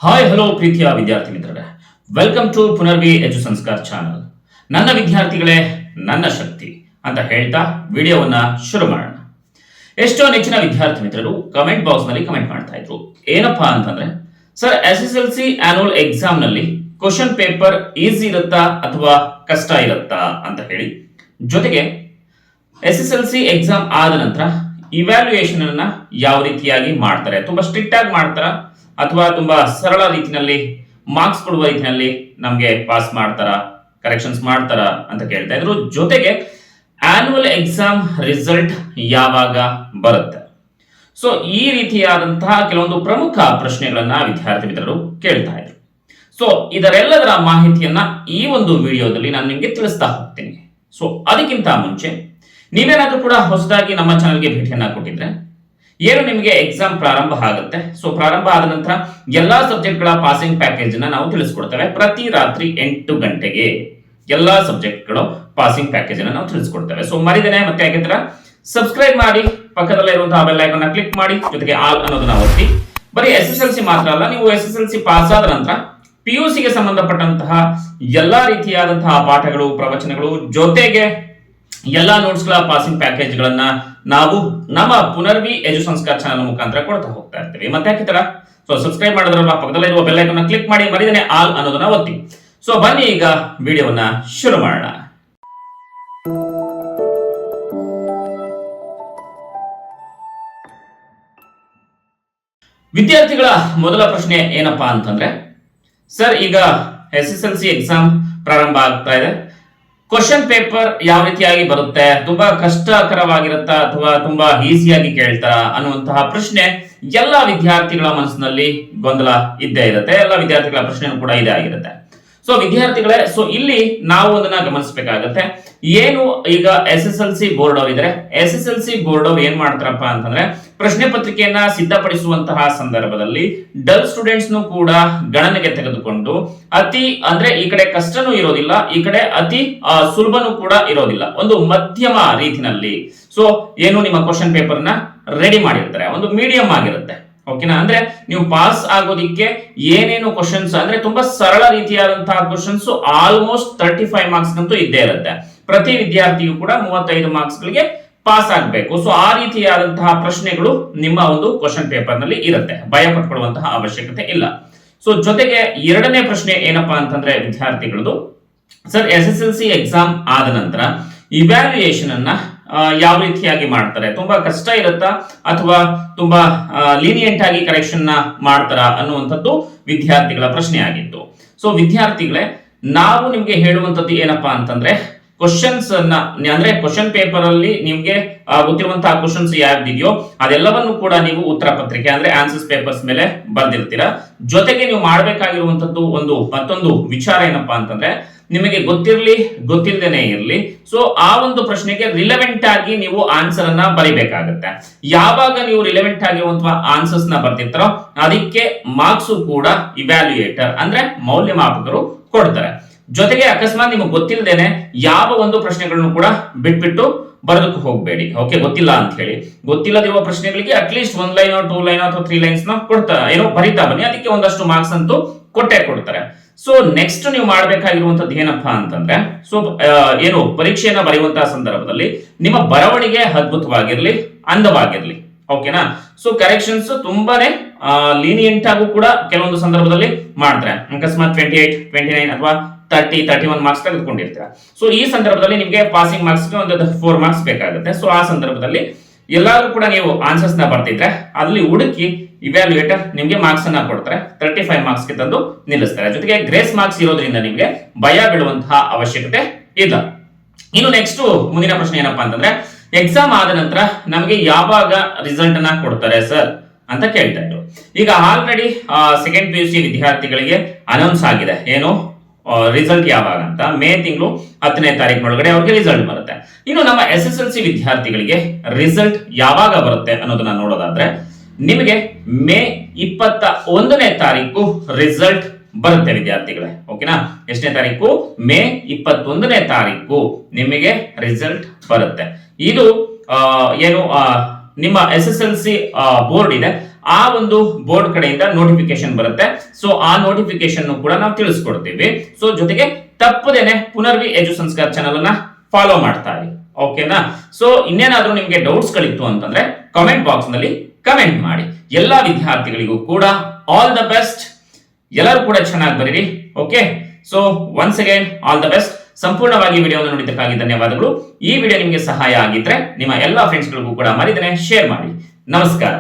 Hi hello ಪ್ರೀತಿಯ ವಿದ್ಯಾರ್ಥಿ ಮಿತ್ರರೇ, ವೆಲ್ಕಮ್ ಟು ಪುನರ್ವಿ ಎಜು ಸಂಸ್ಕಾರ ಚಾನಲ್. ನನ್ನ ವಿದ್ಯಾರ್ಥಿಗಳೇ, ನನ್ನ ಶಕ್ತಿ ಅಂತ ಹೇಳ್ತಾ ವಿಡಿಯೋವನ್ನ ಶುರು ಮಾಡೋಣ. ಎಷ್ಟೋ ನೆಚ್ಚಿನ ವಿದ್ಯಾರ್ಥಿ ಮಿತ್ರರು ಕಮೆಂಟ್ ಬಾಕ್ಸ್ ನಲ್ಲಿ ಕಮೆಂಟ್ ಮಾಡ್ತಾ ಇದ್ರು. ಏನಪ್ಪಾ ಅಂತಂದ್ರೆ, ಸರ್ SSLC ಆನ್ಯುವಲ್ ಎಕ್ಸಾಮ್ ನಲ್ಲಿ ಕ್ವಶನ್ ಪೇಪರ್ ಈಸಿ ಇರುತ್ತಾ ಅಥವಾ ಕಷ್ಟ ಇರುತ್ತಾ ಅಂತ ಹೇಳಿ, ಜೊತೆಗೆ SSLC ಎಕ್ಸಾಮ್ ಆದ ನಂತರ ಇವ್ಯಾಲ್ಯೂಯೇಷನ್ ಅನ್ನ ಯಾವ ರೀತಿಯಾಗಿ ಮಾಡ್ತಾರೆ, ತುಂಬಾ ಸ್ಟ್ರಿಕ್ಟ್ ಆಗಿ ಮಾಡ್ತಾರ ಅಥವಾ ತುಂಬಾ ಸರಳ ರೀತಿಯಲ್ಲಿ ಮಾರ್ಕ್ಸ್ ಕೊಡುವ ರೀತಿಯಲ್ಲಿ ನಮಗೆ ಪಾಸ್ ಮಾಡ್ತಾರ, ಕರೆಕ್ಷನ್ಸ್ ಮಾಡ್ತಾರ ಅಂತ ಕೇಳ್ತಾ ಇದ್ರು. ಜೊತೆಗೆ ಆನ್ಯುವಲ್ ಎಕ್ಸಾಮ್ ರಿಸಲ್ಟ್ ಯಾವಾಗ ಬರುತ್ತೆ, ಸೊ ಈ ರೀತಿಯಾದಂತಹ ಕೆಲವೊಂದು ಪ್ರಮುಖ ಪ್ರಶ್ನೆಗಳನ್ನ ವಿದ್ಯಾರ್ಥಿ ಮಿತ್ರರು ಕೇಳ್ತಾ ಇದ್ರು. ಸೊ ಇದರೆಲ್ಲದರ ಮಾಹಿತಿಯನ್ನ ಈ ಒಂದು ವಿಡಿಯೋದಲ್ಲಿ ನಾನು ನಿಮಗೆ ತಿಳಿಸ್ತಾ ಹೋಗ್ತೀನಿ. ಸೊ ಅದಕ್ಕಿಂತ ಮುಂಚೆ ನೀವೇನಾದ್ರೂ ಕೂಡ ಹೊಸದಾಗಿ ನಮ್ಮ ಚಾನಲ್ಗೆ ಭೇಟಿಯನ್ನ ಕೊಟ್ಟಿದ್ರೆ, ಏನು ನಿಮಗೆ ಎಕ್ಸಾಮ್ ಪ್ರಾರಂಭ ಆಗುತ್ತೆ. ಸೊ ಪ್ರಾರಂಭ ಆದ ನಂತರ ಎಲ್ಲಾ ಸಬ್ಜೆಕ್ಟ್ಗಳ ಪಾಸಿಂಗ್ ಪ್ಯಾಕೇಜ್ ಅನ್ನ ನಾವು ತಿಳಿಸ್ಕೊಡ್ತೇವೆ. ಪ್ರತಿ ರಾತ್ರಿ 8 ಗಂಟೆಗೆ ಎಲ್ಲಾ ಸಬ್ಜೆಕ್ಟ್ಗಳ ಪಾಸಿಂಗ್ ಪ್ಯಾಕೇಜ್ ಅನ್ನ ನಾವು ತಿಳಿಸ್ಕೊಡ್ತೇವೆ. ಸೊ ಮರಿದೇನೆ ಮತ್ತೆ ಯಾಕೆಂದ್ರೆ ಸಬ್ಸ್ಕ್ರೈಬ್ ಮಾಡಿ, ಪಕ್ಕದಲ್ಲೇ ಇರುವಂತಹ ಬೆಲ್ ಐಕಾನ್ ಕ್ಲಿಕ್ ಮಾಡಿ, ಜೊತೆಗೆ ಆಲ್ ಅನ್ನೋದನ್ನ ಒತ್ತಿ. ಬರೀ SSLC ಮಾತ್ರ ಅಲ್ಲ, ನೀವು SSLC ಪಾಸ್ ಆದ ನಂತರ PUC ಗೆ ಸಂಬಂಧಪಟ್ಟಂತಹ ಎಲ್ಲಾ ರೀತಿಯಾದಂತಹ ಪಾಠಗಳು, ಪ್ರವಚನಗಳು, ಜೊತೆಗೆ ಎಲ್ಲಾ ನೋಟ್ಸ್ ಗಳ ಪಾಸಿಂಗ್ ಪ್ಯಾಕೇಜ್ ಗಳನ್ನ ನಾವು ನಮ್ಮ ಪುನರ್ವಿ ಎಜು ಸಂಸ್ಕಾರ ಚಾನಲ್ ಮುಖಾಂತರ ಕೊಡ್ತಾ ಹೋಗ್ತಾ ಇರ್ತೀವಿ. ಮತ್ತೆ ಯಾಕಿತರ ಸೊ ಸಬ್ಸ್ಕ್ರೈಬ್ ಮಾಡೋದ್ರಲ್ಲ, ಪಕ್ಕದಲ್ಲೇ ಇರುವ ಬೆಲ್ ಐಕಾನ್ ಕ್ಲಿಕ್ ಮಾಡಿ, ಮರಿದೇನೆ ಆಲ್ ಅನ್ನೋದನ್ನ ಒತ್ತಿ. ಸೊ ಬನ್ನಿ ಈಗ ವಿಡಿಯೋವನ್ನ ಶುರು ಮಾಡೋಣ. ವಿದ್ಯಾರ್ಥಿಗಳ ಮೊದಲ ಪ್ರಶ್ನೆ ಏನಪ್ಪಾ ಅಂತಂದ್ರೆ, ಸರ್ ಈಗ SSLC ಎಕ್ಸಾಮ್ ಪ್ರಾರಂಭ ಆಗ್ತಾ ಇದೆ, ಕ್ವಶನ್ ಪೇಪರ್ ಯಾವ ರೀತಿಯಾಗಿ ಬರುತ್ತೆ, ತುಂಬಾ ಕಷ್ಟಕರವಾಗಿರುತ್ತಾ ಅಥವಾ ತುಂಬಾ ಈಸಿಯಾಗಿ ಕೇಳ್ತಾರ ಅನ್ನುವಂತಹ ಪ್ರಶ್ನೆ ಎಲ್ಲ ವಿದ್ಯಾರ್ಥಿಗಳ ಮನಸ್ಸಿನಲ್ಲಿ ಗೊಂದಲ ಇದ್ದೇ ಇರುತ್ತೆ. ಎಲ್ಲ ವಿದ್ಯಾರ್ಥಿಗಳ ಪ್ರಶ್ನೆ ಕೂಡ ಇದೇ ಆಗಿರುತ್ತೆ. ಸೊ ವಿದ್ಯಾರ್ಥಿಗಳೇ, ಸೊ ಇಲ್ಲಿ ನಾವು ಅದನ್ನ ಗಮನಿಸಬೇಕಾಗತ್ತೆ. ಏನು ಈಗ SSLC ಬೋರ್ಡ್ ಅವರು ಇದ್ದಾರೆ, SSLC ಬೋರ್ಡ್ ಅವರು ಏನ್ ಮಾಡ್ತಾರಪ್ಪ ಅಂತಂದ್ರೆ, ಪ್ರಶ್ನೆ ಪತ್ರಿಕೆಯನ್ನ ಸಿದ್ಧಪಡಿಸುವಂತಹ ಸಂದರ್ಭದಲ್ಲಿ ಡಲ್ ಸ್ಟೂಡೆಂಟ್ಸ್ ನು ಕೂಡ ಗಣನೆಗೆ ತೆಗೆದುಕೊಂಡು ಅತಿ ಅಂದ್ರೆ ಈ ಕಡೆ ಕಷ್ಟನೂ ಇರೋದಿಲ್ಲ, ಈ ಕಡೆ ಅತಿ ಸುಲಭನೂ ಕೂಡ ಇರೋದಿಲ್ಲ, ಒಂದು ಮಧ್ಯಮ ರೀತಿನಲ್ಲಿ ಸೊ ಏನು ನಿಮ್ಮ ಕ್ವಶನ್ ಪೇಪರ್ ನ ರೆಡಿ ಮಾಡಿರ್ತಾರೆ, ಒಂದು ಮೀಡಿಯಂ ಆಗಿರುತ್ತೆ. ಓಕೆನಾ? ಅಂದ್ರೆ ನೀವು ಪಾಸ್ ಆಗೋದಿಕ್ಕೆ ಏನೇನು ಕ್ವಶನ್ಸ್ ಅಂದ್ರೆ ತುಂಬಾ ಸರಳ ರೀತಿಯಾದಂತಹ ಕ್ವಶನ್ಸ್ ಆಲ್ಮೋಸ್ಟ್ 35 ಮಾರ್ಕ್ಸ್ ಅಂತೂ ಇದ್ದೇ ಇರುತ್ತೆ. ಪ್ರತಿ ವಿದ್ಯಾರ್ಥಿಯು ಕೂಡ 35 ಮಾರ್ಕ್ಸ್ ಗಳಿಗೆ ಪಾಸ್ ಆಗಬೇಕು. ಸೊ ಆ ರೀತಿಯಾದಂತಹ ಪ್ರಶ್ನೆಗಳು ನಿಮ್ಮ ಒಂದು ಕ್ವಶನ್ ಪೇಪರ್ ನಲ್ಲಿ ಇರುತ್ತೆ, ಭಯ ಪಟ್ಕೊಳ್ಳುವಂತಹ ಅವಶ್ಯಕತೆ ಇಲ್ಲ. ಸೊ ಜೊತೆಗೆ ಎರಡನೇ ಪ್ರಶ್ನೆ ಏನಪ್ಪಾ ಅಂತಂದ್ರೆ ವಿದ್ಯಾರ್ಥಿಗಳದು, ಸರ್ SSLC ಎಕ್ಸಾಮ್ ಆದ ನಂತರ ಇವ್ಯಾಲ್ಯೂಯೇಷನ್ ಅನ್ನ ಯಾವ ರೀತಿಯಾಗಿ ಮಾಡ್ತಾರೆ, ತುಂಬಾ ಕಷ್ಟ ಇರುತ್ತಾ ಅಥವಾ ತುಂಬಾ ಲೀನಿಯಂಟ್ ಆಗಿ ಕರೆಕ್ಷನ್ ನ ಮಾಡ್ತಾರ ಅನ್ನುವಂಥದ್ದು ವಿದ್ಯಾರ್ಥಿಗಳ ಪ್ರಶ್ನೆ ಆಗಿತ್ತು. ಸೊ ವಿದ್ಯಾರ್ಥಿಗಳೇ, ನಾವು ನಿಮ್ಗೆ ಹೇಳುವಂತದ್ದು ಏನಪ್ಪಾ ಅಂತಂದ್ರೆ, ಕ್ವಶನ್ಸ್ ಅನ್ನ ಅಂದ್ರೆ ಕ್ವಶನ್ ಪೇಪರ್ ಅಲ್ಲಿ ನಿಮ್ಗೆ ಗೊತ್ತಿರುವಂತಹ ಕ್ವಶನ್ಸ್ ಯಾವ್ದಿದೆಯೋ ಅದೆಲ್ಲವನ್ನು ಕೂಡ ನೀವು ಉತ್ತರ ಪತ್ರಿಕೆ ಅಂದ್ರೆ ಆನ್ಸರ್ಸ್ ಪೇಪರ್ಸ್ ಮೇಲೆ ಬರ್ದಿರ್ತೀರಾ. ಜೊತೆಗೆ ನೀವು ಮಾಡ್ಬೇಕಾಗಿರುವಂತದ್ದು ಮತ್ತೊಂದು ವಿಚಾರ ಏನಪ್ಪಾ ಅಂತಂದ್ರೆ, ನಿಮಗೆ ಗೊತ್ತಿರ್ಲಿ ಗೊತ್ತಿಲ್ಲದೇನೆ ಇರಲಿ, ಸೊ ಆ ಒಂದು ಪ್ರಶ್ನೆಗೆ ರಿಲೆವೆಂಟ್ ಆಗಿ ನೀವು ಆನ್ಸರ್ ಅನ್ನ ಬರಿಬೇಕಾಗತ್ತೆ. ಯಾವಾಗ ನೀವು ರಿಲೆವೆಂಟ್ ಆಗಿರುವಂತಹ ಆನ್ಸರ್ಸ್ ನ ಬರ್ತಿರ್ತಾರೋ ಅದಕ್ಕೆ ಮಾರ್ಕ್ಸ್ ಕೂಡ ಇವ್ಯಾಲ್ಯೂಯೇಟರ್ ಅಂದ್ರೆ ಮೌಲ್ಯಮಾಪಕರು ಕೊಡ್ತಾರೆ. ಜೊತೆಗೆ ಅಕಸ್ಮಾತ್ ನಿಮಗೆ ಗೊತ್ತಿಲ್ಲದೇನೆ ಯಾವ ಒಂದು ಪ್ರಶ್ನೆಗಳನ್ನು ಕೂಡ ಬಿಟ್ಬಿಟ್ಟು ಬರೋದಕ್ಕೆ ಹೋಗಬೇಡಿ. ಓಕೆ, ಗೊತ್ತಿಲ್ಲ ಅಂತ ಹೇಳಿ ಗೊತ್ತಿಲ್ಲದಿರುವ ಪ್ರಶ್ನೆಗಳಿಗೆ ಅಟ್ಲೀಸ್ಟ್ 1 ಲೈನ್ 2 ಲೈನ್ ಅಥವಾ 3 ಲೈನ್ಸ್ ನ ಏನೋ ಬರಿತಾ ಬನ್ನಿ, ಅದಕ್ಕೆ ಒಂದಷ್ಟು ಮಾರ್ಕ್ಸ್ ಅಂತೂ ಕೊಟ್ಟೆ ಕೊಡ್ತಾರೆ. ಸೊ ನೆಕ್ಸ್ಟ್ ನೀವು ಮಾಡಬೇಕಾಗಿರುವಂತದ್ದು ಏನಪ್ಪಾ ಅಂತಂದ್ರೆ, ಸೊ ಏನು ಪರೀಕ್ಷೆಯನ್ನ ಬರೆಯುವಂತಹ ಸಂದರ್ಭದಲ್ಲಿ ನಿಮ್ಮ ಬರವಣಿಗೆ ಅದ್ಭುತವಾಗಿರ್ಲಿ, ಅಂದವಾಗಿರ್ಲಿ. ಓಕೆನಾ? ಸೊ ಕರೆಕ್ಷನ್ಸ್ ತುಂಬಾನೇ ಲೀನಿಯಂಟ್ ಆಗು ಕೂಡ ಕೆಲವೊಂದು ಸಂದರ್ಭದಲ್ಲಿ ಮಾಡ್ತಾರೆ. ಅಕಸ್ಮಾತ್ 28, 29 ಅಥವಾ 30, 31 ಮಾರ್ಕ್ಸ್ ತೆಗೆದುಕೊಂಡಿರ್ತೀರಾ. ಸೊ ಈ ಸಂದರ್ಭದಲ್ಲಿ ನಿಮಗೆ ಪಾಸಿಂಗ್ ಮಾರ್ಕ್ಸ್ ಒಂದು 4 ಮಾರ್ಕ್ಸ್ ಬೇಕಾಗುತ್ತೆ. ಸೊ ಆ ಸಂದರ್ಭದಲ್ಲಿ ಎಲ್ಲರೂ ಕೂಡ ನೀವು ಆನ್ಸರ್ಸ್ ನ ಬರ್ತಿದ್ರೆ ಅಲ್ಲಿ ಹುಡುಕಿ ಇವ್ಯಾಲ್ಯೂಯೇಟರ್ ನಿಮ್ಗೆ ಮಾರ್ಕ್ಸ್ ಅನ್ನ ಕೊಡ್ತಾರೆ, 35 ಮಾರ್ಕ್ಸ್ ಗೆ ತಂದು ನಿಲ್ಲಿಸ್ತಾರೆ. ಜೊತೆಗೆ ಗ್ರೇಸ್ ಮಾರ್ಕ್ಸ್ ಇರೋದ್ರಿಂದ ನಿಮ್ಗೆ ಭಯ ಬೀಳುವಂತಹ ಅವಶ್ಯಕತೆ ಇಲ್ಲ. ಇನ್ನು ನೆಕ್ಸ್ಟ್ ಮುಂದಿನ ಪ್ರಶ್ನೆ ಏನಪ್ಪಾ ಅಂತಂದ್ರೆ, ಎಕ್ಸಾಮ್ ಆದ ನಂತರ ನಮಗೆ ಯಾವಾಗ ರಿಸಲ್ಟ್ ಅನ್ನ ಕೊಡ್ತಾರೆ ಸರ್ ಅಂತ ಕೇಳ್ತಾ ಇದ್ರು. ಈಗ ಆಲ್ರೆಡಿ ಸೆಕೆಂಡ್ PUC ವಿದ್ಯಾರ್ಥಿಗಳಿಗೆ ಅನೌನ್ಸ್ ಆಗಿದೆ, ಏನು ರಿಸಲ್ಟ್ ಯಾವಾಗ ಅಂತ. ಮೇ ತಿಂಗಳು 10ನೇ ತಾರೀಕಿನೊಳಗಡೆ ಅವ್ರಿಗೆ ರಿಸಲ್ಟ್ ಬರುತ್ತೆ. ಇನ್ನು ನಮ್ಮ SSLC ವಿದ್ಯಾರ್ಥಿಗಳಿಗೆ ರಿಸಲ್ಟ್ ಯಾವಾಗ ಬರುತ್ತೆ ಅನ್ನೋದನ್ನ ನೋಡೋದಾದ್ರೆ, ನಿಮಗೆ ಮೇ 21ನೇ ತಾರೀಕು ರಿಸಲ್ಟ್ ಬರುತ್ತೆ ವಿದ್ಯಾರ್ಥಿಗಳೇ. ಓಕೆನಾ? ಎಷ್ಟನೇ ತಾರೀಕು? ಮೇ 21ನೇ ತಾರೀಕು ನಿಮಗೆ ರಿಸಲ್ಟ್ ಬರುತ್ತೆ. ಇದು ಏನು ನಿಮ್ಮ SSLC ಬೋರ್ಡ್ ಇದೆ ಆ ಒಂದು ಬೋರ್ಡ್ ಕಡೆಯಿಂದ ನೋಟಿಫಿಕೇಶನ್ ಬರುತ್ತೆ. ಸೊ ಆ ನೋಟಿಫಿಕೇಶನ್ ಕೂಡ ನಾವು ತಿಳಿಸ್ಕೊಡ್ತೀವಿ. ಸೊ ಜೊತೆಗೆ ತಪ್ಪದೇನೆ ಪುನರ್ವಿ ಎಜು ಸಂಸ್ಕಾರ ಚಾನಲ್ ಅನ್ನ ಫಾಲೋ ಮಾಡ್ತಾ ಇರಿ. ಓಕೆನಾ? ಸೊ ಇನ್ನೇನಾದ್ರೂ ನಿಮ್ಗೆ ಡೌಟ್ಸ್ ಗಳಿತ್ತು ಅಂತಂದ್ರೆ ಕಾಮೆಂಟ್ ಬಾಕ್ಸ್ ನಲ್ಲಿ ಕಮೆಂಟ್ ಮಾಡಿ. ಎಲ್ಲಾ ವಿದ್ಯಾರ್ಥಿಗಳಿಗೂ ಕೂಡ ಆಲ್ ದ ಬೆಸ್ಟ್. ಎಲ್ಲರೂ ಕೂಡ ಚೆನ್ನಾಗಿ ಬರೀರಿ. Okay, so once again all the best. ಸಂಪೂರ್ಣವಾಗಿ ವಿಡಿಯೋವನ್ನು ನೋಡಿದ್ದಕ್ಕಾಗಿ ಧನ್ಯವಾದಗಳು. ಈ ವಿಡಿಯೋ ನಿಮಗೆ ಸಹಾಯ ಆಗಿದ್ರೆ ನಿಮ್ಮ ಎಲ್ಲಾ ಫ್ರೆಂಡ್ಸ್ಗಳಿಗೂ ಕೂಡ ಮರಿದೇನೆ ಶೇರ್ ಮಾಡಿ. ನಮಸ್ಕಾರ.